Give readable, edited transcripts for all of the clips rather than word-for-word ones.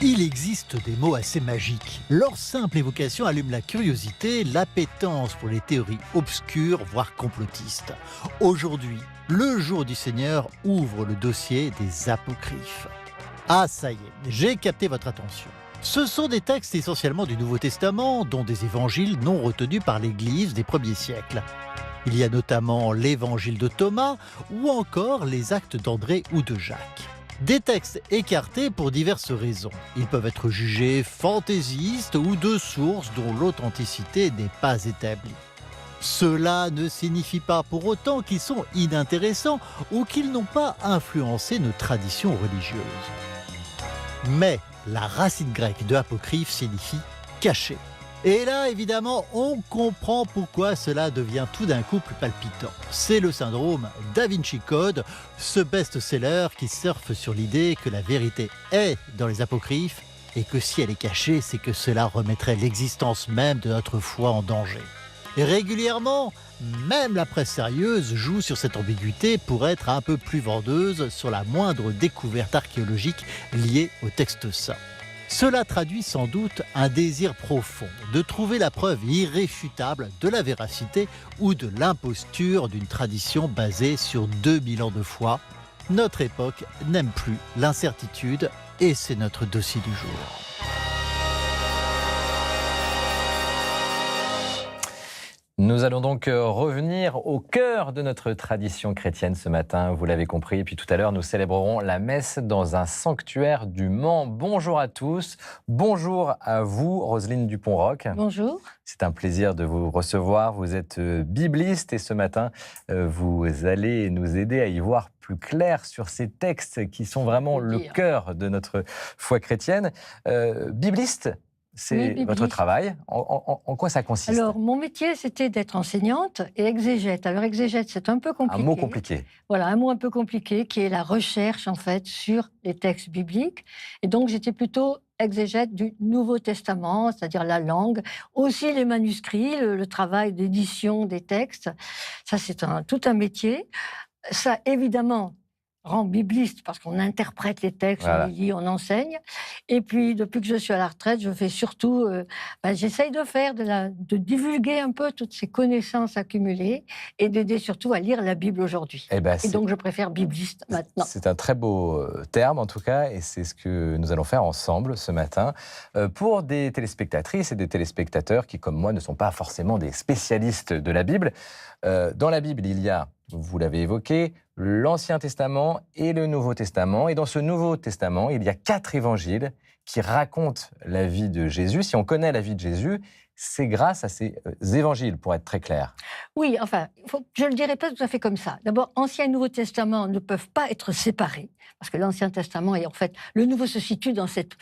Il existe des mots assez magiques. Leur simple évocation allume la curiosité, l'appétence pour les théories obscures, voire complotistes. Aujourd'hui, le jour du Seigneur ouvre le dossier des apocryphes. Ah ça y est, j'ai capté votre attention. Ce sont des textes essentiellement du Nouveau Testament, dont des évangiles non retenus par l'Église des premiers siècles. Il y a notamment l'évangile de Thomas ou encore les actes d'André ou de Jacques. Des textes écartés pour diverses raisons. Ils peuvent être jugés fantaisistes ou de sources dont l'authenticité n'est pas établie. Cela ne signifie pas pour autant qu'ils sont inintéressants ou qu'ils n'ont pas influencé nos traditions religieuses. Mais la racine grecque de apocryphe signifie caché. Et là, évidemment, on comprend pourquoi cela devient tout d'un coup plus palpitant. C'est le syndrome Da Vinci Code, ce best-seller qui surfe sur l'idée que la vérité est dans les apocryphes et que si elle est cachée, c'est que cela remettrait l'existence même de notre foi en danger. Et régulièrement, même la presse sérieuse joue sur cette ambiguïté pour être un peu plus vendeuse sur la moindre découverte archéologique liée au texte saint. Cela traduit sans doute un désir profond de trouver la preuve irréfutable de la véracité ou de l'imposture d'une tradition basée sur 2000 ans de foi. Notre époque n'aime plus l'incertitude et c'est notre dossier du jour. Nous allons donc revenir au cœur de notre tradition chrétienne ce matin, vous l'avez compris. Et puis tout à l'heure, nous célébrerons la messe dans un sanctuaire du Mans. Bonjour à tous, bonjour à vous, Roselyne Dupont-Roch. Bonjour. C'est un plaisir de vous recevoir. Vous êtes bibliste et ce matin, vous allez nous aider à y voir plus clair sur ces textes qui sont vraiment le cœur de notre foi chrétienne. Bibliste, c'est votre travail. En quoi ça consiste? Alors, mon métier, c'était d'être enseignante et exégète. Alors, exégète, c'est un peu compliqué. Un mot compliqué. Voilà, un mot un peu compliqué, qui est la recherche, en fait, sur les textes bibliques. Et donc, j'étais plutôt exégète du Nouveau Testament, c'est-à-dire la langue, aussi les manuscrits, le travail d'édition des textes. Ça, c'est tout un métier. Ça, évidemment, rend bibliste parce qu'on interprète les textes, voilà. On les lit, on enseigne. Et puis, depuis que je suis à la retraite, je fais surtout, j'essaye de divulguer un peu toutes ces connaissances accumulées et d'aider surtout à lire la Bible aujourd'hui. Et donc, je préfère bibliste maintenant. C'est un très beau terme, en tout cas, et c'est ce que nous allons faire ensemble ce matin pour des téléspectatrices et des téléspectateurs qui, comme moi, ne sont pas forcément des spécialistes de la Bible. Dans la Bible, il y a, vous l'avez évoqué, l'Ancien Testament et le Nouveau Testament. Et dans ce Nouveau Testament, il y a 4 évangiles qui racontent la vie de Jésus. Si on connaît la vie de Jésus, c'est grâce à ces évangiles, pour être très clair. Oui, enfin, je ne le dirais pas tout à fait comme ça. D'abord, Ancien et Nouveau Testament ne peuvent pas être séparés, parce que l'Ancien Testament, et en fait, le Nouveau se situe dans cette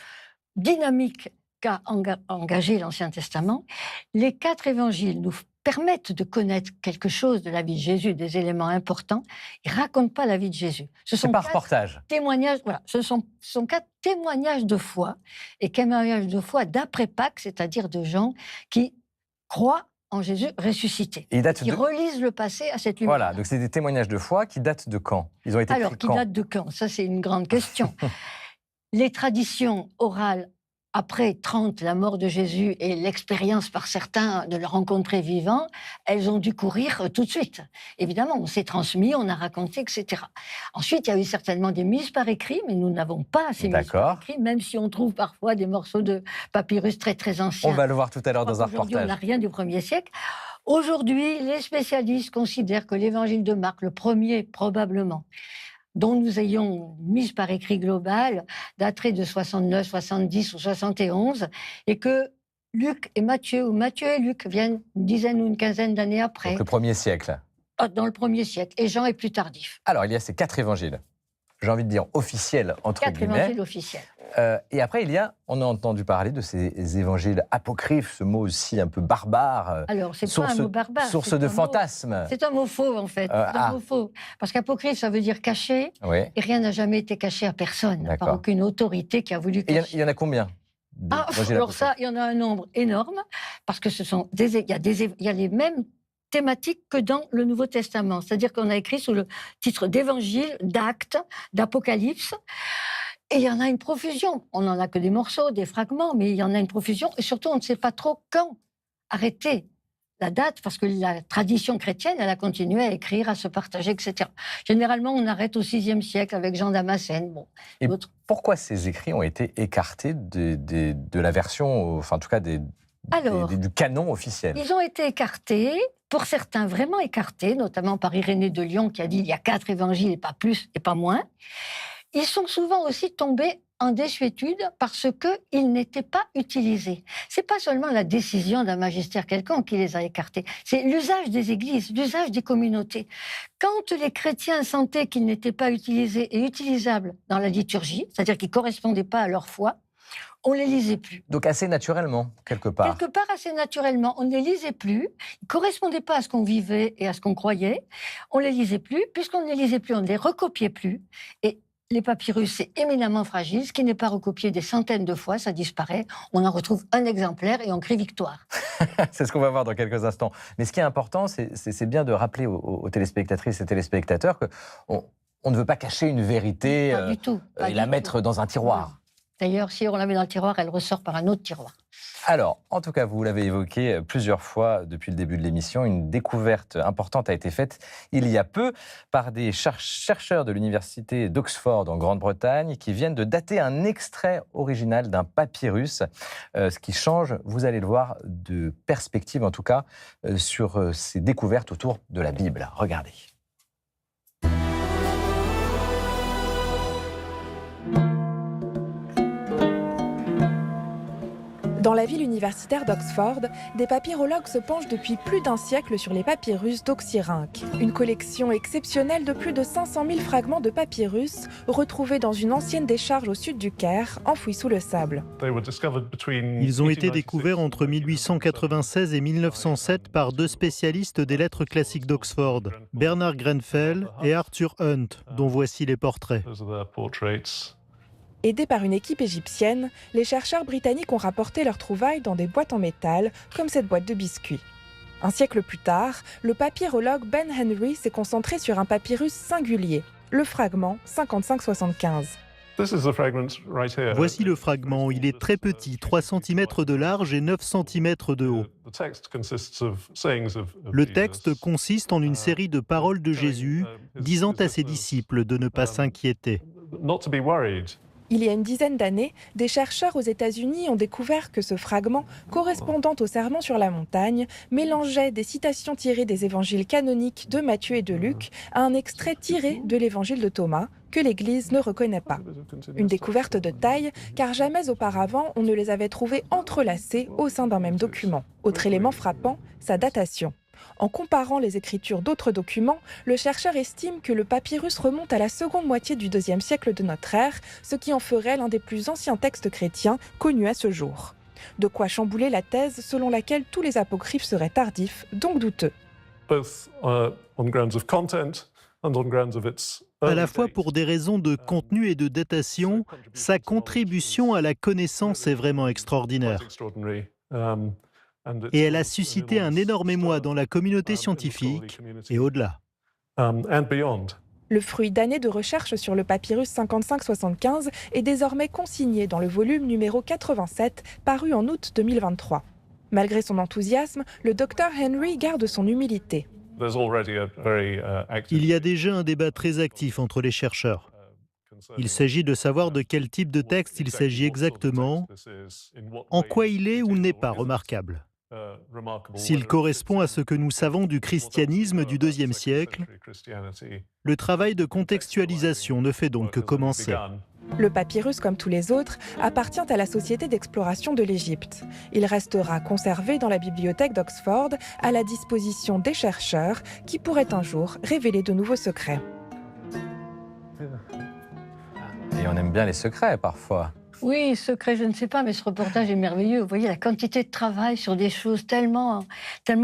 dynamique qu'a engagée l'Ancien Testament. Les 4 évangiles nous permettent de connaître quelque chose de la vie de Jésus, des éléments importants. Ils ne racontent pas la vie de Jésus. Ce sont 4 reportages. Témoignages, voilà, ce sont 4 témoignages de foi, et témoignages de foi d'après Pâques, c'est-à-dire de gens qui croient en Jésus ressuscité. Ils relisent le passé à cette lumière. Voilà, donc c'est des témoignages de foi qui datent de quand? Ils ont été Alors, écrits qui quand? datent de quand? Ça, c'est une grande question. Les traditions orales après 30, la mort de Jésus et l'expérience par certains de le rencontrer vivant, elles ont dû courir tout de suite. Évidemment, on s'est transmis, on a raconté, etc. Ensuite, il y a eu certainement des mises par écrit, mais nous n'avons pas ces mises par écrit, même si on trouve parfois des morceaux de papyrus très très anciens. On va le voir tout à l'heure dans un reportage. Aujourd'hui, on n'a rien du 1er siècle. Aujourd'hui, les spécialistes considèrent que l'évangile de Marc, le premier probablement, dont nous ayons mise par écrit global, daterait de 69, 70 ou 71, et que Luc et Matthieu, ou Matthieu et Luc, viennent une dizaine ou une quinzaine d'années après. Donc le 1er siècle. Dans le 1er siècle, et Jean est plus tardif. Alors, il y a ces 4 évangiles, j'ai envie de dire officiels, entre 4 guillemets. évangiles officiels. Et après, on a entendu parler de ces évangiles apocryphes, ce mot aussi un peu barbare. Alors, c'est pas un mot barbare. Source de fantasmes. C'est un mot faux, en fait. C'est un mot faux. Parce qu'apocryphe, ça veut dire caché, et rien n'a jamais été caché à personne, par aucune autorité qui a voulu cacher. Il y en a combien? Alors ça, il y en a un nombre énorme, parce que il y a les mêmes thématiques que dans le Nouveau Testament. C'est-à-dire qu'on a écrit sous le titre d'évangile, d'actes, d'apocalypse. Et il y en a une profusion. On n'en a que des morceaux, des fragments, mais il y en a une profusion. Et surtout, on ne sait pas trop quand arrêter la date, parce que la tradition chrétienne, elle a continué à écrire, à se partager, etc. Généralement, on arrête au VIe siècle avec Jean Damascène. Bon, Et d'autres. pourquoi ces écrits ont été écartés de la version, enfin en tout cas Alors, du canon officiel? ils ont été écartés, pour certains vraiment écartés, notamment par Irénée de Lyon qui a dit il y a 4 évangiles et pas plus et pas moins. Ils sont souvent aussi tombés en désuétude parce qu'ils n'étaient pas utilisés. Ce n'est pas seulement la décision d'un magistère quelconque qui les a écartés, c'est l'usage des églises, l'usage des communautés. Quand les chrétiens sentaient qu'ils n'étaient pas utilisés et utilisables dans la liturgie, c'est-à-dire qu'ils ne correspondaient pas à leur foi, on ne les lisait plus. Donc assez naturellement, quelque part. Quelque part, assez naturellement, on ne les lisait plus. Ils ne correspondaient pas à ce qu'on vivait et à ce qu'on croyait. On ne les lisait plus. Puisqu'on ne les lisait plus, on ne les recopiait plus. Et les papyrus, c'est éminemment fragile. Ce qui n'est pas recopié des centaines de fois, ça disparaît. On en retrouve un exemplaire et on crie victoire. C'est ce qu'on va voir dans quelques instants. Mais ce qui est important, c'est bien de rappeler aux téléspectatrices et téléspectateurs qu'on ne veut pas cacher une vérité Pas du tout. Pas et du la tout. mettre dans un tiroir. D'ailleurs, si on la met dans le tiroir, elle ressort par un autre tiroir. Alors, en tout cas, vous l'avez évoqué plusieurs fois depuis le début de l'émission, une découverte importante a été faite il y a peu par des chercheurs de l'université d'Oxford en Grande-Bretagne qui viennent de dater un extrait original d'un papyrus, ce qui change, vous allez le voir, de perspective en tout cas sur ces découvertes autour de la Bible. Regardez. Dans la ville universitaire d'Oxford, des papyrologues se penchent depuis plus d'un siècle sur les papyrus d'Oxyrhynque, une collection exceptionnelle de plus de 500 000 fragments de papyrus retrouvés dans une ancienne décharge au sud du Caire, enfouis sous le sable. Ils ont été découverts entre 1896 et 1907 par 2 spécialistes des lettres classiques d'Oxford, Bernard Grenfell et Arthur Hunt, dont voici les portraits. Aidés par une équipe égyptienne, les chercheurs britanniques ont rapporté leurs trouvailles dans des boîtes en métal, comme cette boîte de biscuits. Un siècle plus tard, le papyrologue Ben Henry s'est concentré sur un papyrus singulier, le fragment 5575. Voici le fragment, il est très petit, 3 cm de large et 9 cm de haut. Le texte consiste en une série de paroles de Jésus disant à ses disciples de ne pas s'inquiéter. Il y a une dizaine d'années, des chercheurs aux États-Unis ont découvert que ce fragment, correspondant au sermon sur la montagne, mélangeait des citations tirées des évangiles canoniques de Matthieu et de Luc à un extrait tiré de l'évangile de Thomas, que l'Église ne reconnaît pas. Une découverte de taille, car jamais auparavant on ne les avait trouvés entrelacés au sein d'un même document. Autre élément frappant, sa datation. En comparant les écritures d'autres documents, le chercheur estime que le papyrus remonte à la seconde moitié du IIe siècle de notre ère, ce qui en ferait l'un des plus anciens textes chrétiens connus à ce jour. De quoi chambouler la thèse selon laquelle tous les apocryphes seraient tardifs, donc douteux. À la fois pour des raisons de contenu et de datation, sa contribution à la connaissance est vraiment extraordinaire. Et elle a suscité un énorme émoi dans la communauté scientifique et au-delà. Le fruit d'années de recherche sur le papyrus 5575 est désormais consigné dans le volume numéro 87, paru en août 2023. Malgré son enthousiasme, le docteur Henry garde son humilité. Il y a déjà un débat très actif entre les chercheurs. Il s'agit de savoir de quel type de texte il s'agit exactement, en quoi il est ou n'est pas remarquable. S'il correspond à ce que nous savons du christianisme du IIe siècle, le travail de contextualisation ne fait donc que commencer. Le papyrus, comme tous les autres, appartient à la Société d'exploration de l'Égypte. Il restera conservé dans la bibliothèque d'Oxford à la disposition des chercheurs qui pourraient un jour révéler de nouveaux secrets. Et on aime bien les secrets parfois. Oui, secret, je ne sais pas, mais ce reportage est merveilleux. Vous voyez la quantité de travail sur des choses tellement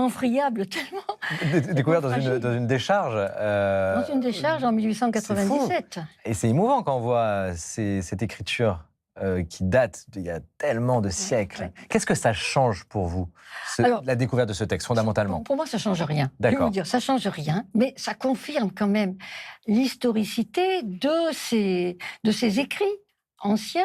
friables, tellement... Découvert dans une décharge. Dans une décharge en 1897. Et c'est émouvant quand on voit cette écriture qui date d'il y a tellement de siècles. Ouais. Qu'est-ce que ça change pour vous, la découverte de ce texte, fondamentalement? Pour moi, ça ne change rien. D'accord. Je vais vous dire, ça ne change rien, mais ça confirme quand même l'historicité de ces écrits. anciens,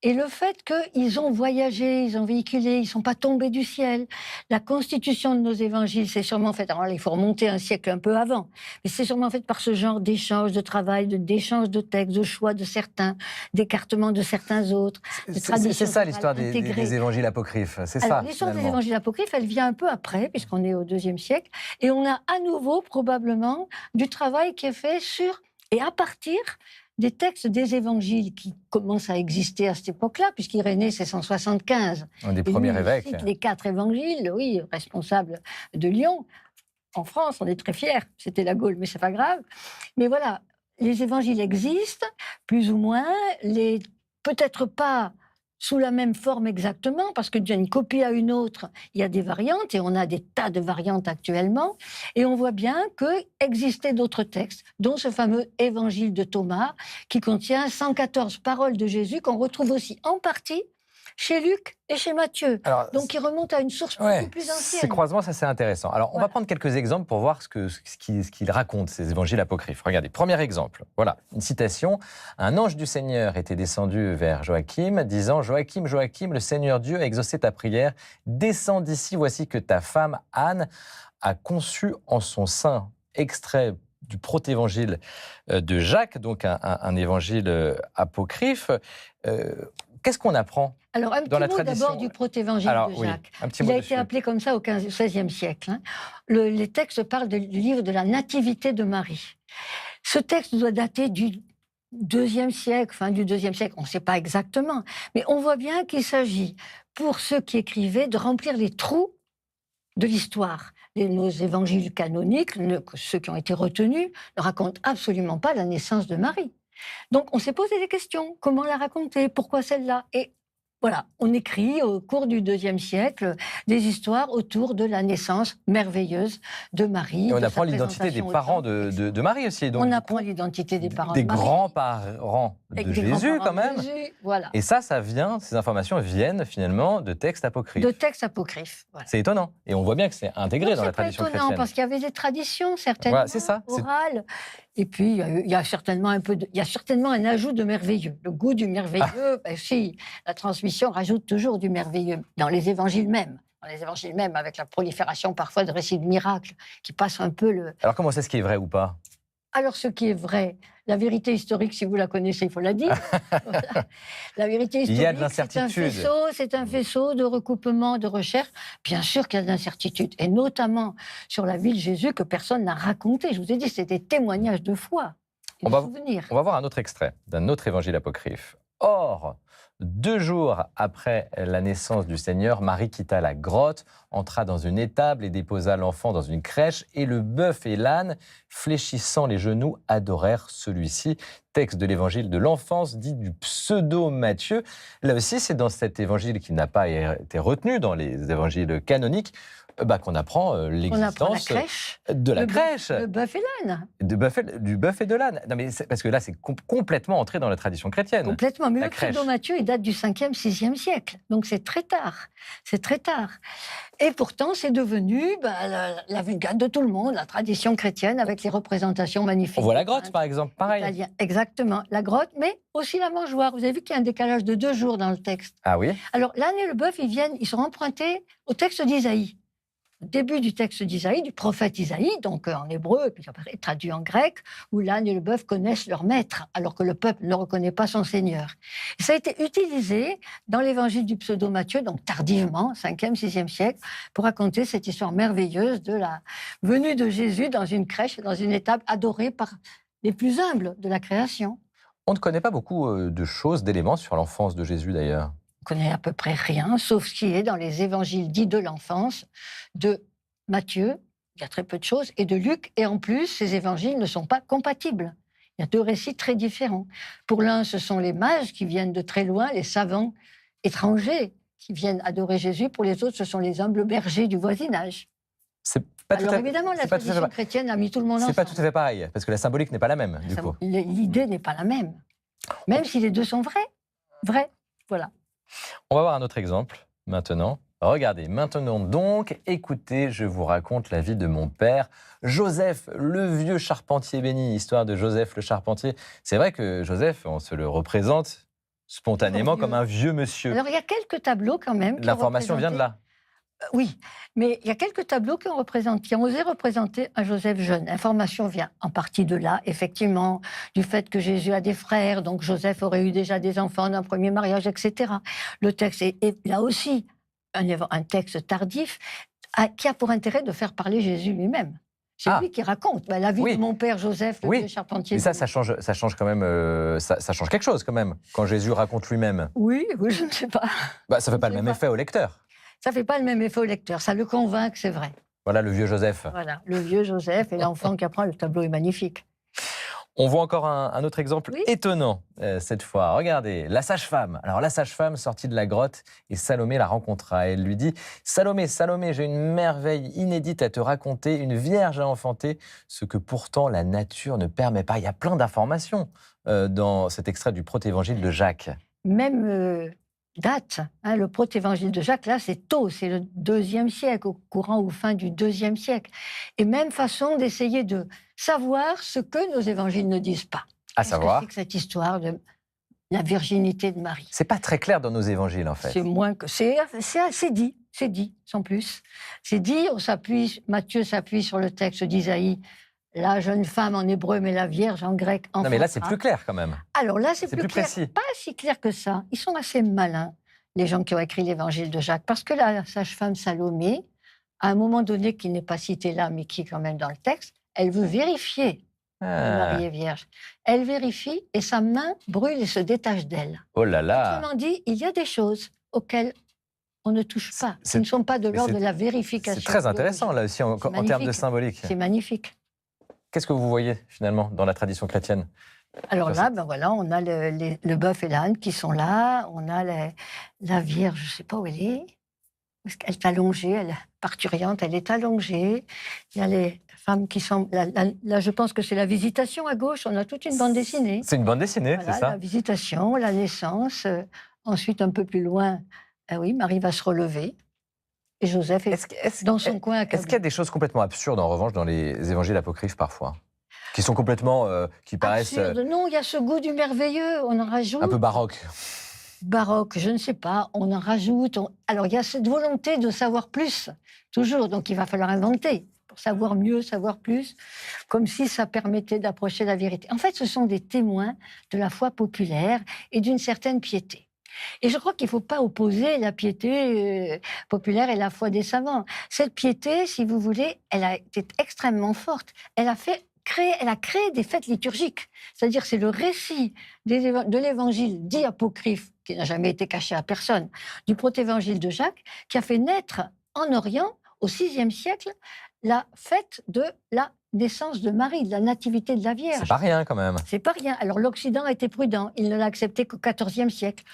et le fait qu'ils ont voyagé, ils ont véhiculé, ils ne sont pas tombés du ciel. La constitution de nos évangiles, c'est sûrement faite, alors là, il faut remonter un siècle un peu avant, mais c'est sûrement fait par ce genre d'échange de travail, d'échange de textes, de choix de certains, d'écartement de certains autres. C'est ça l'histoire des évangiles apocryphes, c'est ça. L'histoire des évangiles apocryphes, elle vient un peu après, puisqu'on est au IIe siècle, et on a à nouveau probablement du travail qui est fait sur et à partir des textes des évangiles qui commencent à exister à cette époque-là, puisqu'Irénée, c'est 175. Un des premiers évêques. Les 4 évangiles, oui, responsables de Lyon. En France, on est très fiers. C'était la Gaule, mais c'est pas grave. Mais voilà, les évangiles existent, plus ou moins, peut-être pas sous la même forme exactement, parce que d'une copie à une autre, il y a des variantes, et on a des tas de variantes actuellement, et on voit bien qu'existaient d'autres textes, dont ce fameux évangile de Thomas, qui contient 114 paroles de Jésus, qu'on retrouve aussi en partie chez Luc et chez Matthieu. Alors, donc, il remonte à une source beaucoup plus ancienne. Ces croisements, ça c'est intéressant. Alors, on va prendre quelques exemples pour voir ce qu'ils racontent, ces évangiles apocryphes. Regardez, premier exemple. Voilà, une citation. Un ange du Seigneur était descendu vers Joachim, disant « Joachim, Joachim, le Seigneur Dieu a exaucé ta prière. Descends d'ici, voici que ta femme, Anne, a conçu en son sein. » Extrait du protévangile de Jacques, donc un évangile apocryphe. Qu'est-ce qu'on apprend? Alors, un petit mot d'abord du protévangile de Jacques. Oui, il a été appelé comme ça au XVIe siècle. Hein. Les textes parlent du livre de la Nativité de Marie. Ce texte doit dater du IIe siècle, fin du IIe siècle, on ne sait pas exactement, mais on voit bien qu'il s'agit, pour ceux qui écrivaient, de remplir les trous de l'histoire. Nos évangiles canoniques, ceux qui ont été retenus, ne racontent absolument pas la naissance de Marie. Donc, on s'est posé des questions. Comment la raconter? Pourquoi celle-là? Et voilà, on écrit au cours du IIe siècle des histoires autour de la naissance merveilleuse de Marie. Et on apprend l'identité des parents de Marie aussi. Donc, on apprend l'identité des parents des de Marie. grands-parents de Jésus quand même. Voilà. Et ces informations viennent finalement de textes apocryphes. De textes apocryphes. Voilà. C'est étonnant. Et on voit bien que c'est intégré dans la tradition chrétienne. C'est étonnant parce qu'il y avait des traditions certaines, voilà, c'est ça, orales. Et puis, il y a certainement un ajout de merveilleux. Le goût du merveilleux, si, la transmission rajoute toujours du merveilleux, dans les évangiles même. Dans les évangiles même, avec la prolifération parfois de récits de miracles, qui passent un peu le... Alors, comment c'est ce qui est vrai ou pas? Alors, ce qui est vrai, la vérité historique, si vous la connaissez, il faut la dire. La vérité historique, il y a de l'incertitude. C'est un faisceau de recoupement, de recherche. Bien sûr qu'il y a de l'incertitude, et notamment sur la vie de Jésus que personne n'a raconté. Je vous ai dit, c'était des témoignages de foi, on va voir un autre extrait d'un autre évangile apocryphe. Or, 2 jours après la naissance du Seigneur, Marie quitta la grotte, entra dans une étable et déposa l'enfant dans une crèche, et le bœuf et l'âne, fléchissant les genoux, adorèrent celui-ci. Texte de l'évangile de l'enfance, dit du pseudo-Matthieu. Là aussi, c'est dans cet évangile qui n'a pas été retenu dans les évangiles canoniques, qu'on apprend l'existence de la crèche. Le bœuf et l'âne. Du bœuf et de l'âne. Non, mais parce que là, c'est complètement entré dans la tradition chrétienne. Complètement. Mais le pseudo-Matthieu, il date du 5e, 6e siècle. Donc c'est très tard. C'est très tard. Et pourtant, c'est devenu la vulgate de tout le monde, la tradition chrétienne, avec les représentations magnifiques. On voit la grotte, par exemple, pareil. Italien. Exactement. La grotte, mais aussi la mangeoire. Vous avez vu qu'il y a un décalage de 2 jours dans le texte. Ah oui. Alors, l'âne et le bœuf, ils sont empruntés au texte d'Isaïe. Début du texte d'Isaïe, du prophète Isaïe, donc en hébreu, puis après traduit en grec, où l'âne et le bœuf connaissent leur maître, alors que le peuple ne reconnaît pas son Seigneur. Et ça a été utilisé dans l'évangile du pseudo-Matthieu, donc tardivement, 5e, 6e siècle, pour raconter cette histoire merveilleuse de la venue de Jésus dans une crèche, dans une étable adorée par les plus humbles de la création. On ne connaît pas beaucoup de choses, d'éléments sur l'enfance de Jésus d'ailleurs. On ne connaît à peu près rien, sauf ce qui est dans les évangiles dits de l'enfance de Matthieu, il y a très peu de choses, et de Luc, et en plus, ces évangiles ne sont pas compatibles. Il y a 2 récits très différents. Pour l'un, ce sont les mages qui viennent de très loin, les savants étrangers qui viennent adorer Jésus. Pour les autres, ce sont les humbles bergers du voisinage. Alors évidemment, la tradition chrétienne a mis tout le monde ensemble. C'est pas tout à fait pareil, parce que la symbolique n'est pas la même, du coup. L'idée n'est pas la même, même si les deux sont vrais, voilà. On va voir un autre exemple, maintenant. Regardez, maintenant donc, écoutez, je vous raconte la vie de mon père, Joseph, le vieux charpentier béni, histoire de Joseph le charpentier. C'est vrai que Joseph, on se le représente spontanément comme un vieux monsieur. Alors, il y a quelques tableaux quand même. L'information vient de là. Oui, mais il y a quelques tableaux qui ont osé représenter un Joseph jeune. L'information vient en partie de là, effectivement, du fait que Jésus a des frères, donc Joseph aurait eu déjà des enfants d'un premier mariage, etc. Le texte est là aussi un texte tardif qui a pour intérêt de faire parler Jésus lui-même. C'est lui qui raconte la vie de mon père Joseph, le vieux charpentier. Mais ça change quand même, ça change quelque chose quand même, quand Jésus raconte lui-même. Oui, je ne sais pas. Ça ne fait pas le même effet au lecteur. Ça ne fait pas le même effet au lecteur, ça le convainc que c'est vrai. Voilà le vieux Joseph. Voilà, le vieux Joseph et l'enfant qui apprend, le tableau est magnifique. On voit encore un autre exemple étonnant cette fois. Regardez, la sage-femme. Alors la sage-femme sortie de la grotte et Salomé la rencontra. Elle lui dit « Salomé, Salomé, j'ai une merveille inédite à te raconter. Une vierge a enfanté, ce que pourtant la nature ne permet pas. » Il y a plein d'informations dans cet extrait du protévangile de Jacques. Même date, le protévangile de Jacques, là c'est tôt, c'est le 2e siècle, au courant ou fin du 2e siècle. Et même façon d'essayer de savoir ce que nos évangiles ne disent pas. À savoir c'est que cette histoire de la virginité de Marie. C'est pas très clair dans nos évangiles en fait. C'est moins que c'est dit, sans plus. C'est dit, Matthieu s'appuie sur le texte d'Isaïe. La jeune femme en hébreu, mais la vierge en grec. Non, mais là, c'est plus clair quand même. Alors là, c'est plus clair. Précis. Pas si clair que ça. Ils sont assez malins, les gens qui ont écrit l'évangile de Jacques. Parce que la sage-femme Salomé, à un moment donné, qui n'est pas cité là, mais qui est quand même dans le texte, elle veut vérifier que Marie est vierge. Elle vérifie et sa main brûle et se détache d'elle. Oh là là. Autrement dit, il y a des choses auxquelles on ne touche pas. Qui ne sont pas de l'ordre de la vérification. C'est très intéressant, là aussi, en termes de symbolique. C'est magnifique. Qu'est-ce que vous voyez, finalement, dans la tradition chrétienne? Alors là, on a le bœuf et l'âne qui sont là. On a la Vierge, je ne sais pas où elle est. Elle est allongée, elle est parturiente, elle est allongée. Il y a les femmes qui sont... Là, je pense que c'est la visitation à gauche. On a toute une bande dessinée. C'est une bande dessinée, c'est ça? La visitation, la naissance. Ensuite, un peu plus loin, Marie va se relever. Et Joseph est dans son coin accablé. Est-ce qu'il y a des choses complètement absurdes, en revanche, dans les évangiles apocryphes, parfois? Qui sont complètement... qui paraissent... Absurde. Non, il y a ce goût du merveilleux, on en rajoute. Un peu baroque. Baroque, je ne sais pas, on en rajoute. Alors, il y a cette volonté de savoir plus, toujours. Donc, il va falloir inventer pour savoir mieux, savoir plus, comme si ça permettait d'approcher la vérité. En fait, ce sont des témoins de la foi populaire et d'une certaine piété. Et je crois qu'il ne faut pas opposer la piété populaire et la foi des savants. Cette piété, si vous voulez, elle a été extrêmement forte. Elle a créé des fêtes liturgiques. C'est-à-dire, c'est le récit de l'évangile dit apocryphe, qui n'a jamais été caché à personne, du protévangile de Jacques, qui a fait naître en Orient, au VIe siècle, la fête de la naissance de Marie, de la nativité de la Vierge. C'est pas rien, quand même. C'est pas rien. Alors, l'Occident a été prudent. Il ne l'a accepté qu'au XIVe siècle.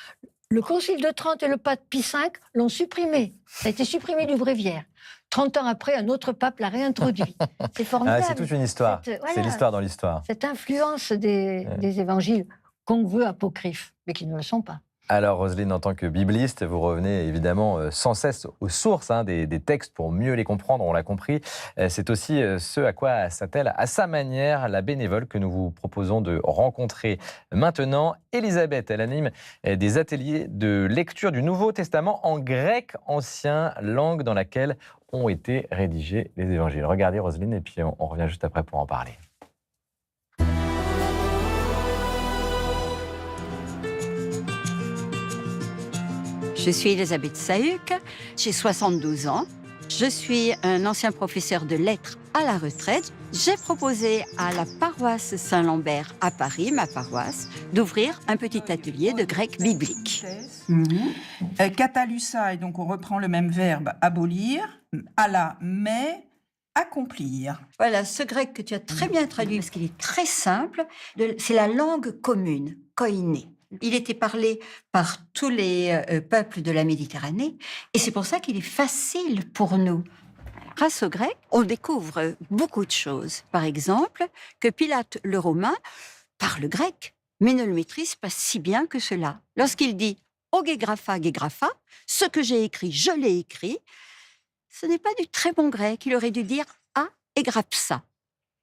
Le Concile de Trente et le pape Pie V l'ont supprimé. Ça a été supprimé du bréviaire. 30 ans après, un autre pape l'a réintroduit. C'est formidable. C'est toute une histoire. C'est l'histoire dans l'histoire. Cette influence des évangiles qu'on veut apocryphes, mais qui ne le sont pas. Alors, Roselyne, en tant que bibliste, vous revenez évidemment sans cesse aux sources des textes pour mieux les comprendre, on l'a compris. C'est aussi ce à quoi s'attelle à sa manière la bénévole que nous vous proposons de rencontrer maintenant. Elisabeth, elle anime des ateliers de lecture du Nouveau Testament en grec ancien, langue dans laquelle ont été rédigés les évangiles. Regardez, Roselyne, et puis on revient juste après pour en parler. Je suis Elisabeth Sahuc, j'ai 72 ans. Je suis un ancien professeur de lettres à la retraite. J'ai proposé à la paroisse Saint-Lambert à Paris, ma paroisse, d'ouvrir un petit atelier de grec biblique. Katalusa, et donc on reprend le même verbe, abolir, ala, mais, accomplir. Voilà, ce grec que tu as très bien traduit, parce qu'il est très simple, c'est la langue commune, koiné. Il était parlé par tous les peuples de la Méditerranée, et c'est pour ça qu'il est facile pour nous. Grâce au grec, on découvre beaucoup de choses. Par exemple, que Pilate le Romain parle grec, mais ne le maîtrise pas si bien que cela. Lorsqu'il dit « O gegrapha, gegrapha », ce que j'ai écrit, je l'ai écrit, ce n'est pas du très bon grec. Il aurait dû dire « A egrapsa ».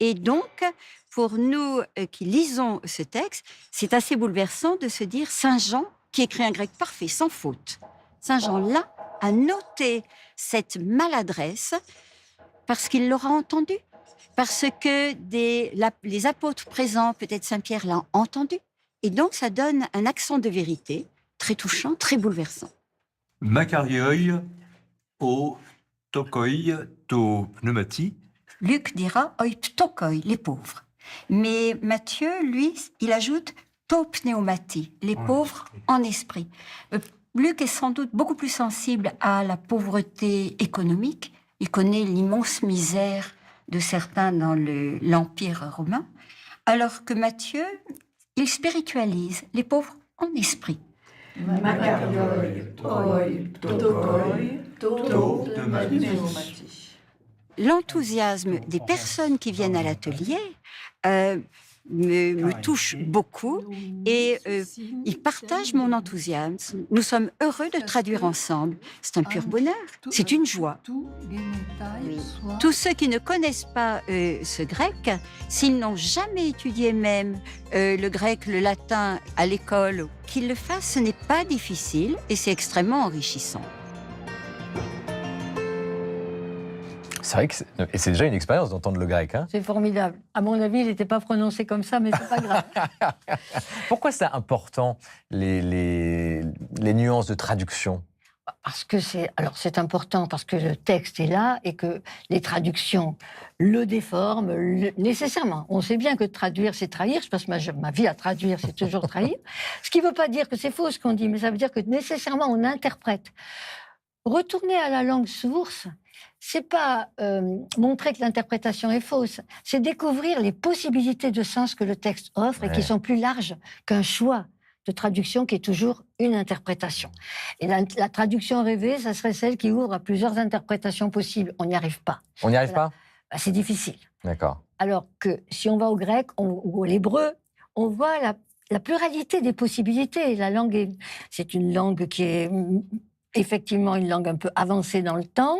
Et donc, pour nous qui lisons ce texte, c'est assez bouleversant de se dire Saint Jean qui écrit un grec parfait, sans faute. Saint Jean, là, a noté cette maladresse parce qu'il l'aura entendu, parce que les apôtres présents, peut-être Saint-Pierre, l'ont entendu. Et donc, ça donne un accent de vérité très touchant, très bouleversant. Makarioi o tokoi to pneumati. Luc dira oi ptokoi, les pauvres. Mais Matthieu, lui, il ajoute to pneumati, les pauvres en esprit. Luc est sans doute beaucoup plus sensible à la pauvreté économique. Il connaît l'immense misère de certains dans l'Empire romain, alors que Matthieu, il spiritualise les pauvres en esprit. L'enthousiasme des personnes qui viennent à l'atelier me touche beaucoup et ils partagent mon enthousiasme. Nous sommes heureux de traduire ensemble. C'est un pur bonheur, c'est une joie. Oui. Tous ceux qui ne connaissent pas ce grec, s'ils n'ont jamais étudié même le grec, le latin à l'école, qu'ils le fassent, ce n'est pas difficile et c'est extrêmement enrichissant. C'est vrai que c'est déjà une expérience d'entendre le grec. Hein. C'est formidable. À mon avis, il n'était pas prononcé comme ça, mais c'est pas grave. Pourquoi c'est important, les nuances de traduction? Parce que c'est important parce que le texte est là et que les traductions le déforment nécessairement. On sait bien que traduire, c'est trahir. Je passe ma vie à traduire, c'est toujours trahir. Ce qui ne veut pas dire que c'est faux ce qu'on dit, mais ça veut dire que nécessairement on interprète. Retourner à la langue source, c'est pas montrer que l'interprétation est fausse, c'est découvrir les possibilités de sens que le texte offre et qui sont plus larges qu'un choix de traduction qui est toujours une interprétation. Et la traduction rêvée, ça serait celle qui ouvre à plusieurs interprétations possibles. On n'y arrive pas. On n'y arrive pas? C'est difficile. D'accord. Alors que si on va au grec ou à l'hébreu, on voit la pluralité des possibilités. La langue, c'est une langue qui est effectivement une langue un peu avancée dans le temps,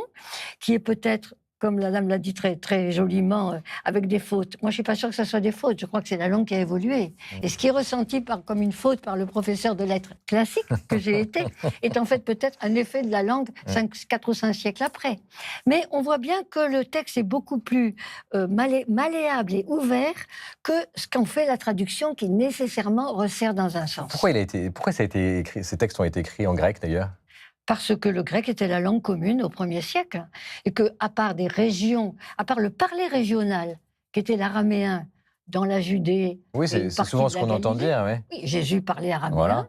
qui est peut-être, comme la dame l'a dit très, très joliment, avec des fautes. Moi, je ne suis pas sûre que ce soit des fautes. Je crois que c'est la langue qui a évolué. Et ce qui est ressenti comme une faute par le professeur de lettres classique que j'ai été, est en fait peut-être un effet de la langue 4 ou 5 siècles après. Mais on voit bien que le texte est beaucoup plus malléable et ouvert que ce qu'en fait la traduction qui nécessairement resserre dans un sens. Pourquoi ça a été écrit, ces textes ont été écrits en grec d'ailleurs? Parce que le grec était la langue commune au 1er siècle, et qu'à part des régions, à part le parler régional, qui était l'araméen dans la Judée... Oui, c'est souvent ce qu'on entend dire. Ouais. Oui, Jésus parlait araméen. Voilà.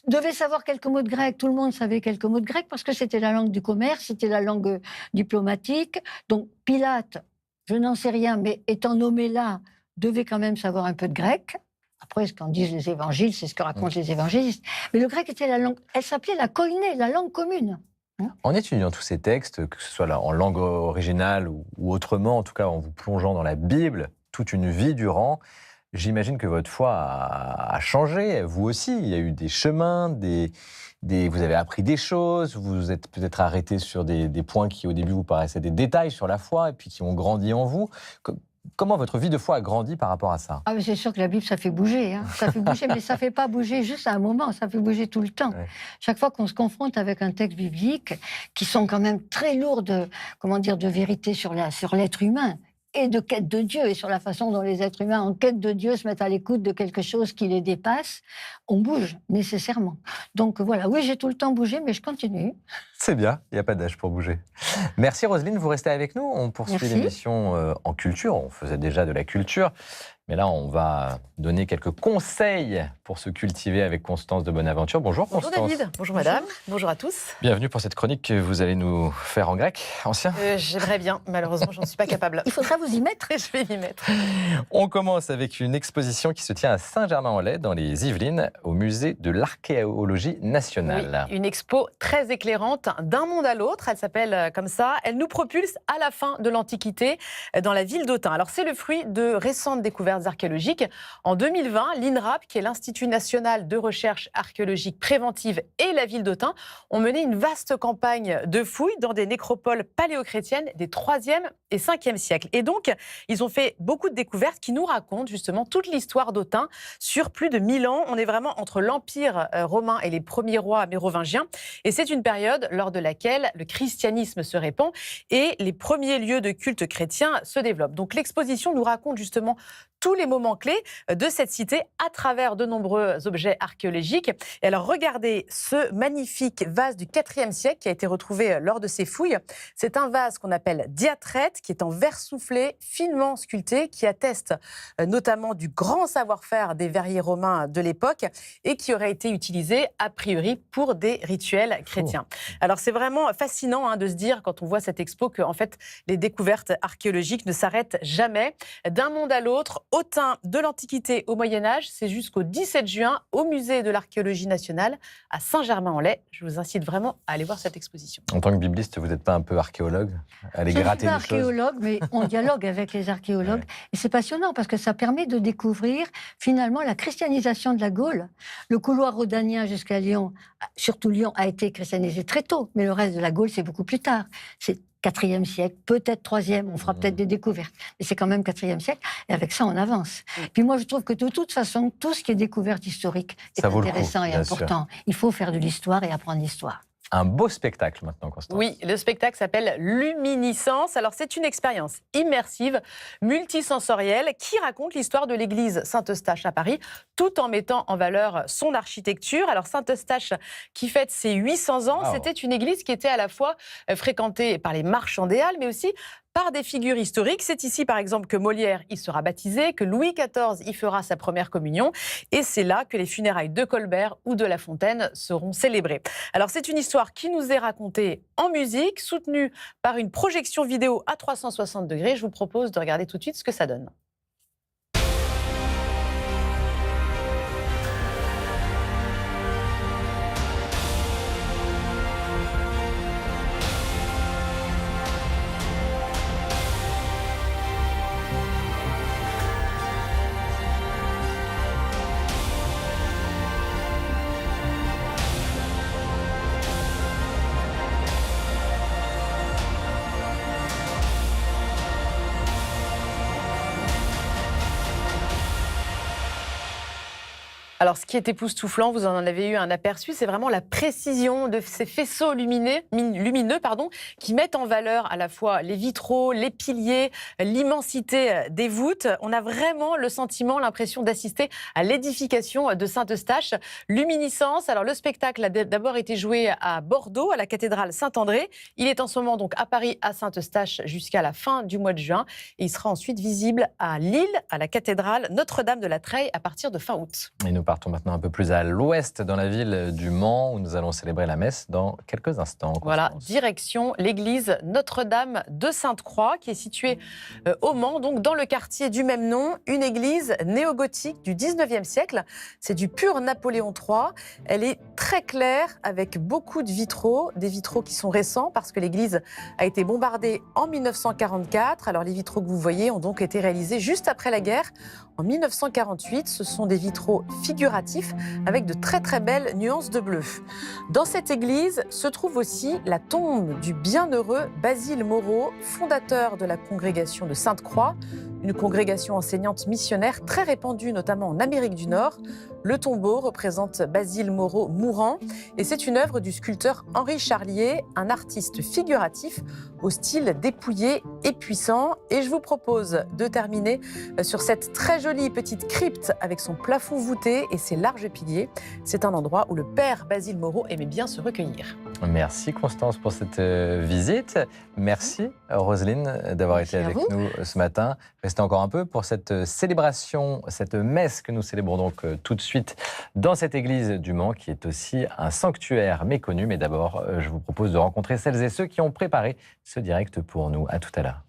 Devait savoir quelques mots de grec, tout le monde savait quelques mots de grec, parce que c'était la langue du commerce, c'était la langue diplomatique. Donc Pilate, je n'en sais rien, mais étant nommé là, devait quand même savoir un peu de grec. Après, ce qu'en disent les évangiles, c'est ce que racontent les évangélistes. Mais le grec était la langue, elle s'appelait la koiné, la langue commune. En étudiant tous ces textes, que ce soit là, en langue originale ou autrement, en tout cas en vous plongeant dans la Bible toute une vie durant, j'imagine que votre foi a changé, vous aussi. Il y a eu des chemins, vous avez appris des choses, vous vous êtes peut-être arrêté sur des points qui au début vous paraissaient des détails sur la foi et puis qui ont grandi en vous. Comment votre vie de foi a grandi par rapport à ça? Ah, mais c'est sûr que la Bible, ça fait bouger. Hein. Ça fait bouger, mais ça ne fait pas bouger juste à un moment, ça fait bouger tout le temps. Ouais. Chaque fois qu'on se confronte avec un texte biblique, qui sont quand même très lourds de vérité sur l'être humain, et de quête de Dieu, et sur la façon dont les êtres humains en quête de Dieu se mettent à l'écoute de quelque chose qui les dépasse, on bouge nécessairement. Donc voilà, oui, j'ai tout le temps bougé, mais je continue. C'est bien, il n'y a pas d'âge pour bouger. Merci Roselyne, vous restez avec nous. On poursuit l'émission en culture, on faisait déjà de la culture, mais là on va donner quelques conseils pour se cultiver avec Constance de Bonaventure. Bonjour Constance. Bonjour David, bonjour madame, bonjour à tous. Bienvenue pour cette chronique que vous allez nous faire en grec ancien. J'aimerais bien, malheureusement j'en suis pas capable. Il faudra vous y mettre. Je vais m'y mettre. On commence avec une exposition qui se tient à Saint-Germain-en-Laye, dans les Yvelines, au musée de l'archéologie nationale. Oui, une expo très éclairante, d'un monde à l'autre. Elle s'appelle comme ça. Elle nous propulse à la fin de l'Antiquité dans la ville d'Autun. Alors, c'est le fruit de récentes découvertes archéologiques. En 2020, l'INRAP, qui est l'Institut national de recherche archéologique préventive, et la ville d'Autun ont mené une vaste campagne de fouilles dans des nécropoles paléochrétiennes des 3e et 5e siècles. Et donc, ils ont fait beaucoup de découvertes qui nous racontent justement toute l'histoire d'Autun sur plus de 1000 ans. On est vraiment entre l'Empire romain et les premiers rois mérovingiens. Et c'est une période lors de laquelle le christianisme se répand et les premiers lieux de culte chrétien se développent. Donc l'exposition nous raconte justement tous les moments clés de cette cité à travers de nombreux objets archéologiques. Et alors, regardez ce magnifique vase du IVe siècle qui a été retrouvé lors de ces fouilles. C'est un vase qu'on appelle diatrette, qui est en verre soufflé, finement sculpté, qui atteste notamment du grand savoir-faire des verriers romains de l'époque et qui aurait été utilisé, a priori, pour des rituels chrétiens. Alors, c'est vraiment fascinant de se dire, quand on voit cette expo, que en fait, les découvertes archéologiques ne s'arrêtent jamais. D'un monde à l'autre, Autun, de l'Antiquité au Moyen-Âge, c'est jusqu'au 17 juin au Musée de l'Archéologie nationale à Saint-Germain-en-Laye. Je vous incite vraiment à aller voir cette exposition. En tant que bibliste, vous n'êtes pas un peu archéologue? Aller gratter des choses? Je ne suis pas archéologue, mais on dialogue avec les archéologues. Ouais. Et c'est passionnant parce que ça permet de découvrir finalement la christianisation de la Gaule. Le couloir rhodanien jusqu'à Lyon, surtout Lyon, a été christianisé très tôt, mais le reste de la Gaule, c'est beaucoup plus tard. C'est 4e siècle, peut-être 3e, on fera peut-être des découvertes. Mais c'est quand même 4e siècle, et avec ça, on avance. Puis moi, je trouve que de toute façon, tout ce qui est découverte historique est intéressant et important. Il faut faire de l'histoire et apprendre l'histoire. Un beau spectacle maintenant, Constance. Oui, le spectacle s'appelle Luminiscence. Alors, c'est une expérience immersive, multisensorielle, qui raconte l'histoire de l'église Saint-Eustache à Paris, tout en mettant en valeur son architecture. Alors, Saint-Eustache, qui fête ses 800 ans, c'était une église qui était à la fois fréquentée par les marchands des Halles, mais aussi par des figures historiques. C'est ici, par exemple, que Molière y sera baptisé, que Louis XIV y fera sa première communion. Et c'est là que les funérailles de Colbert ou de La Fontaine seront célébrées. Alors, c'est une histoire qui nous est racontée en musique, soutenue par une projection vidéo à 360 degrés. Je vous propose de regarder tout de suite ce que ça donne. Alors, ce qui est époustouflant, vous en avez eu un aperçu, c'est vraiment la précision de ces faisceaux lumineux, qui mettent en valeur à la fois les vitraux, les piliers, l'immensité des voûtes. On a vraiment le sentiment, l'impression d'assister à l'édification de Saint-Eustache. Luminiscence, alors le spectacle a d'abord été joué à Bordeaux, à la cathédrale Saint-André. Il est en ce moment donc à Paris, à Saint-Eustache, jusqu'à la fin du mois de juin. Et il sera ensuite visible à Lille, à la cathédrale Notre-Dame de la Treille, à partir de fin août. Et nous partons maintenant un peu plus à l'ouest, dans la ville du Mans, où nous allons célébrer la messe dans quelques instants. Voilà, direction l'église Notre-Dame de Sainte-Croix, qui est située au Mans, donc dans le quartier du même nom, une église néo-gothique du 19e siècle. C'est du pur Napoléon III. Elle est très claire, avec beaucoup de vitraux, des vitraux qui sont récents, parce que l'église a été bombardée en 1944. Alors les vitraux que vous voyez ont donc été réalisés juste après la guerre, en 1948. Ce sont des vitraux figuratifs avec de très très belles nuances de bleu. Dans cette église se trouve aussi la tombe du bienheureux Basile Moreau, fondateur de la congrégation de Sainte-Croix, une congrégation enseignante missionnaire très répandue notamment en Amérique du Nord. Le tombeau représente Basile Moreau mourant et c'est une œuvre du sculpteur Henri Charlier, un artiste figuratif au style dépouillé et puissant. Et je vous propose de terminer sur cette très jolie petite crypte avec son plafond voûté et ses larges piliers. C'est un endroit où le père Basile Moreau aimait bien se recueillir. Merci Constance pour cette visite. Merci Roselyne d'avoir été avec nous ce matin. Restez encore un peu pour cette célébration, cette messe que nous célébrons donc tout de suite dans cette église du Mans qui est aussi un sanctuaire méconnu. Mais d'abord, je vous propose de rencontrer celles et ceux qui ont préparé ce direct pour nous. À tout à l'heure.